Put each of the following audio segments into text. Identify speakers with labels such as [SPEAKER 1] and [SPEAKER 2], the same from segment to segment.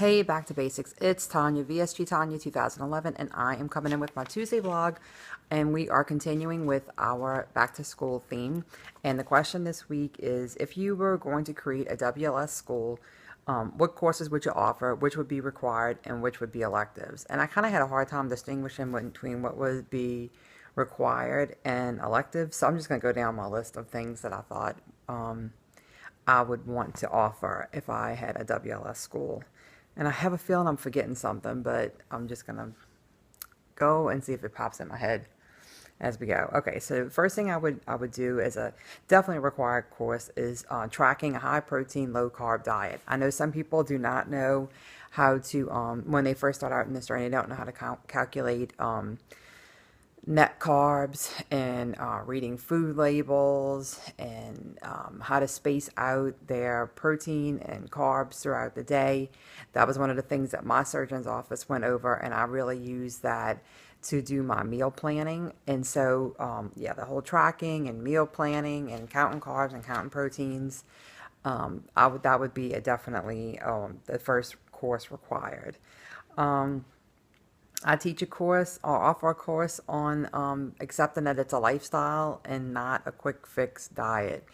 [SPEAKER 1] Hey, back to basics. It's Tanya, VSG Tanya 2011, and I am coming in with my Tuesday vlog, and we are continuing with our back to school theme. And the question this week is, if you were going to create a WLS school, what courses would you offer, which would be required, and which would be electives? And I kind of had a hard time distinguishing between what would be required and electives, so I'm just going to go down my list of things that I thought I would want to offer if I had a WLS school. And I have a feeling I'm forgetting something, but I'm just going to go and see if it pops in my head as we go. Okay, so the first thing I would do as a definitely required course is tracking a high protein, low carb diet. I know some people do not know how to, when they first start out in this journey, they don't know how to calculate net carbs and reading food labels and how to space out their protein and carbs throughout the day. That was one of the things that my surgeon's office went over, and I really used that to do my meal planning. And so yeah, the whole tracking and meal planning and counting carbs and counting proteins, that would be definitely the first course required. I teach a course or offer a course on accepting that it's a lifestyle and not a quick fix diet.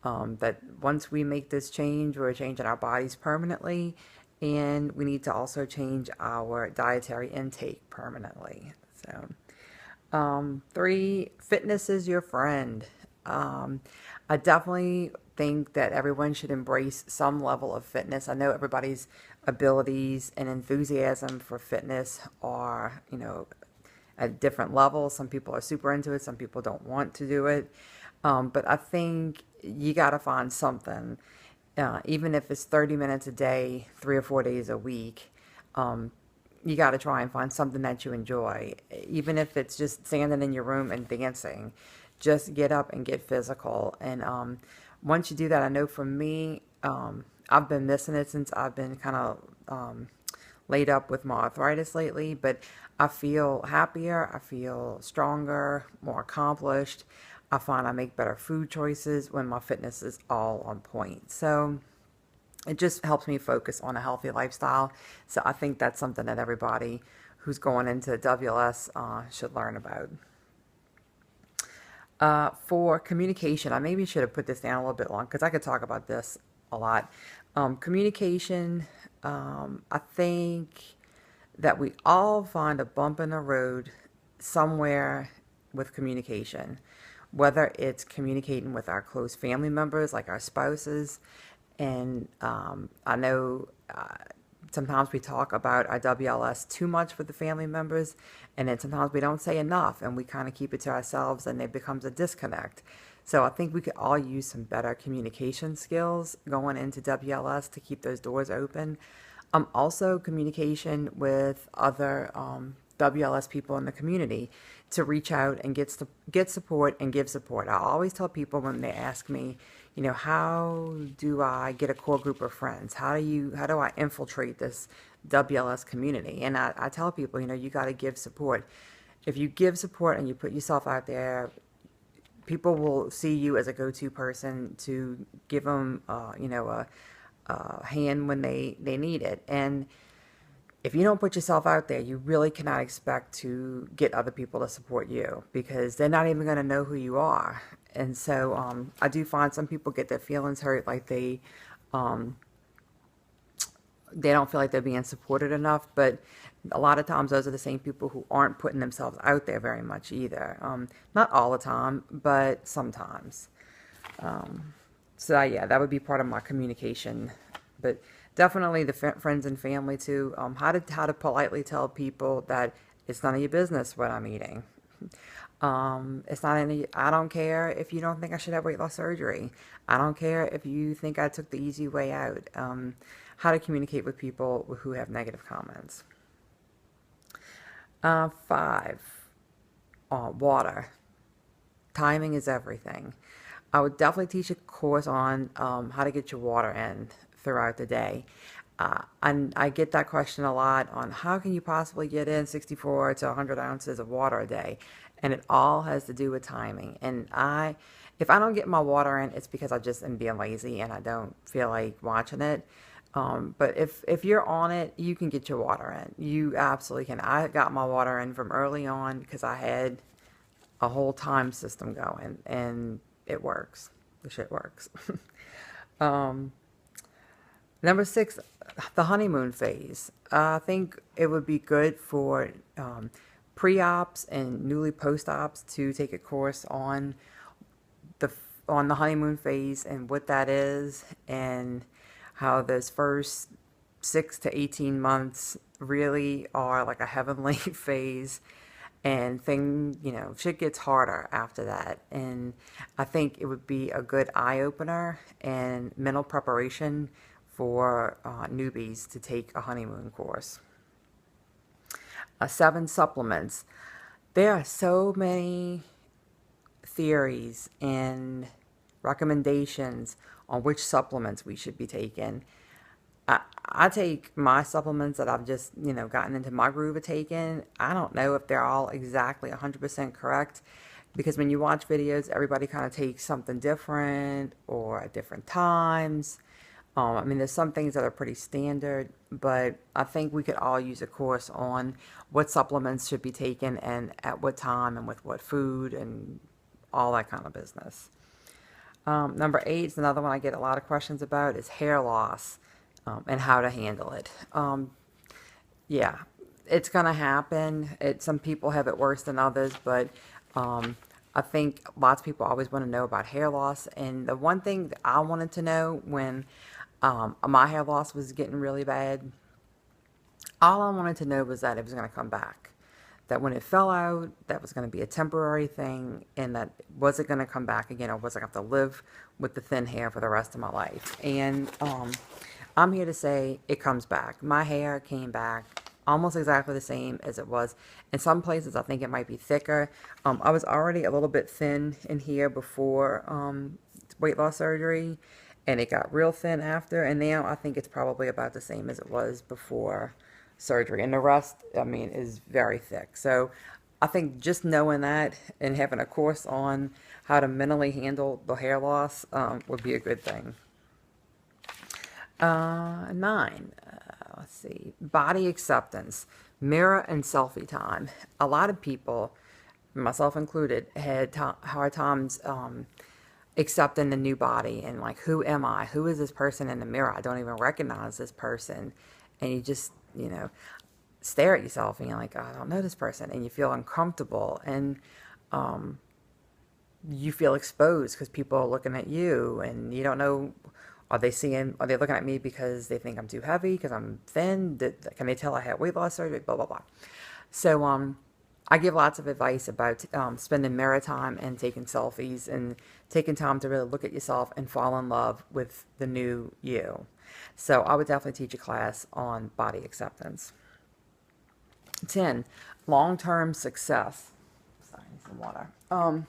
[SPEAKER 1] That once we make this change, we're changing our bodies permanently, and we need to also change our dietary intake permanently. So, 3, fitness is your friend. I definitely think that everyone should embrace some level of fitness. I know everybody's abilities and enthusiasm for fitness are, at different levels. Some people are super into it, some people don't want to do it. But I think you got to find something, even if it's 30 minutes a day, 3 or 4 days a week. You got to try and find something that you enjoy, even if it's just standing in your room and dancing. Just get up and get physical. And once you do that, I know for me, I've been missing it since I've been kind of laid up with my arthritis lately, but I feel happier, I feel stronger, more accomplished. I find I make better food choices when my fitness is all on point. So it just helps me focus on a healthy lifestyle. So I think that's something that everybody who's going into WLS should learn about. For communication, I maybe should have put this down a little bit long because I could talk about this a lot. Communication, I think that we all find a bump in the road somewhere with communication, whether it's communicating with our close family members like our spouses. And I know sometimes we talk about our WLS too much with the family members, and then sometimes we don't say enough and we kind of keep it to ourselves, and it becomes a disconnect. So I think we could all use some better communication skills going into WLS to keep those doors open. Also communication with other WLS people in the community to reach out and get support and give support. I always tell people when they ask me, how do I get a core group of friends? How do I infiltrate this WLS community? And I tell people, you got to give support. If you give support and you put yourself out there, people will see you as a go-to person to give them, a hand when they need it. And if you don't put yourself out there, you really cannot expect to get other people to support you because they're not even going to know who you are. And so I do find some people get their feelings hurt, like they don't feel like they're being supported enough. But a lot of times those are the same people who aren't putting themselves out there very much either. Not all the time, but sometimes. So yeah, that would be part of my communication. But definitely the friends and family too. How to politely tell people that it's none of your business what I'm eating. It's not any. I don't care if you don't think I should have weight loss surgery. I don't care if you think I took the easy way out. How to communicate with people who have negative comments. 5, water. Timing is everything. I would definitely teach a course on how to get your water in throughout the day. And I get that question a lot on how can you possibly get in 64 to 100 ounces of water a day? And it all has to do with timing. And if I don't get my water in, it's because I just am being lazy and I don't feel like watching it. But if you're on it, you can get your water in. You absolutely can. I got my water in from early on because I had a whole time system going, and it works. The shit works. um, Number 6, the honeymoon phase. I think it would be good for pre-ops and newly post-ops to take a course the on the honeymoon phase and what that is, and how those first 6 to 18 months really are like a heavenly phase, and shit gets harder after that. And I think it would be a good eye-opener and mental preparation for newbies to take a honeymoon course. 7, supplements. There are so many theories and recommendations on which supplements we should be taking. I take my supplements that I've just, gotten into my groove of taking. I don't know if they're all exactly 100% correct, because when you watch videos, everybody kind of takes something different or at different times. There's some things that are pretty standard, but I think we could all use a course on what supplements should be taken and at what time and with what food and all that kind of business. Number 8 is another one I get a lot of questions about, is hair loss, and how to handle it. Yeah, it's going to happen. Some people have it worse than others, but I think lots of people always want to know about hair loss. And the one thing that I wanted to know when my hair loss was getting really bad, all I wanted to know was that it was going to come back. That when it fell out, that was going to be a temporary thing, and that was it going to come back again, or was I going to have to live with the thin hair for the rest of my life? And I'm here to say it comes back. My hair came back almost exactly the same as it was. In some places, I think it might be thicker. I was already a little bit thin in here before weight loss surgery, and it got real thin after, and now I think it's probably about the same as it was before surgery, and the rest, is very thick. So I think just knowing that and having a course on how to mentally handle the hair loss would be a good thing. 9, let's see, body acceptance, mirror and selfie time. A lot of people, myself included, had hard times accepting the new body, and like, who am I? Who is this person in the mirror? I don't even recognize this person. And you just, stare at yourself and you're like, I don't know this person. And you feel uncomfortable, and you feel exposed because people are looking at you, and you don't know, are they looking at me because they think I'm too heavy, because I'm thin? Can they tell I had weight loss surgery? Blah, blah, blah. So I give lots of advice about spending mirror time and taking selfies and taking time to really look at yourself and fall in love with the new you. So I would definitely teach a class on body acceptance. 10, long-term success. Sorry, I need some water.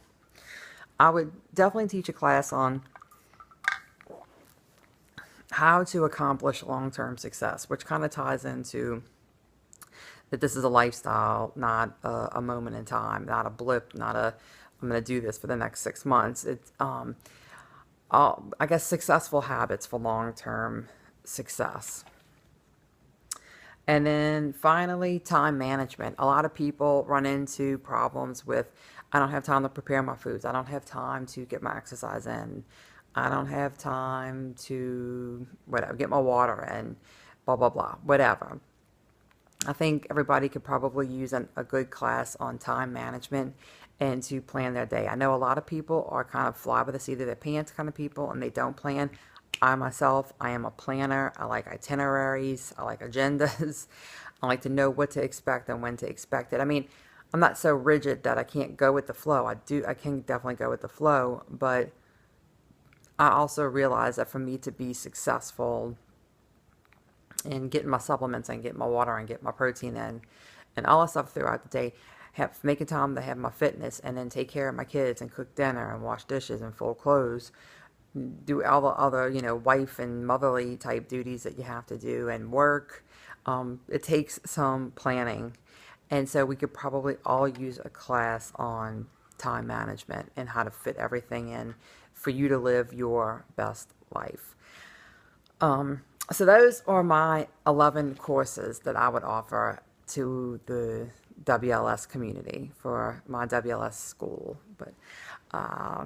[SPEAKER 1] I would definitely teach a class on how to accomplish long-term success, which kind of ties into that this is a lifestyle, not a moment in time, not a blip, not a, I'm going to do this for the next 6 months. It's, I guess, successful habits for long-term success. And then finally, time management. A lot of people run into problems with, I don't have time to prepare my foods. I don't have time to get my exercise in. I don't have time to, whatever, get my water in, blah, blah, blah, whatever. I think everybody could probably use a good class on time management and to plan their day. I know a lot of people are kind of fly by the seat of their pants kind of people, and they don't plan. I myself, I am a planner. I like itineraries. I like agendas. I like to know what to expect and when to expect it. I'm not so rigid that I can't go with the flow. I can definitely go with the flow, but I also realize that for me to be successful in getting my supplements and getting my water and getting my protein in and all that stuff throughout the day, making time to have my fitness and then take care of my kids and cook dinner and wash dishes and fold clothes, do all the other, wife and motherly type duties that you have to do, and work. It takes some planning. And so we could probably all use a class on time management and how to fit everything in for you to live your best life. So those are my 11 courses that I would offer to the WLS community for my WLS school. But uh,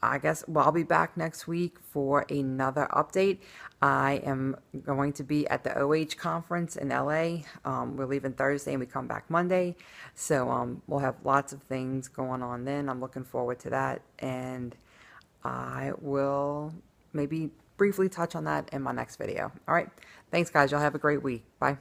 [SPEAKER 1] I guess, well, I'll be back next week for another update. I am going to be at the OH conference in LA. We're leaving Thursday and we come back Monday. So we'll have lots of things going on then. I'm looking forward to that. And I will maybe briefly touch on that in my next video. All right. Thanks, guys. Y'all have a great week. Bye.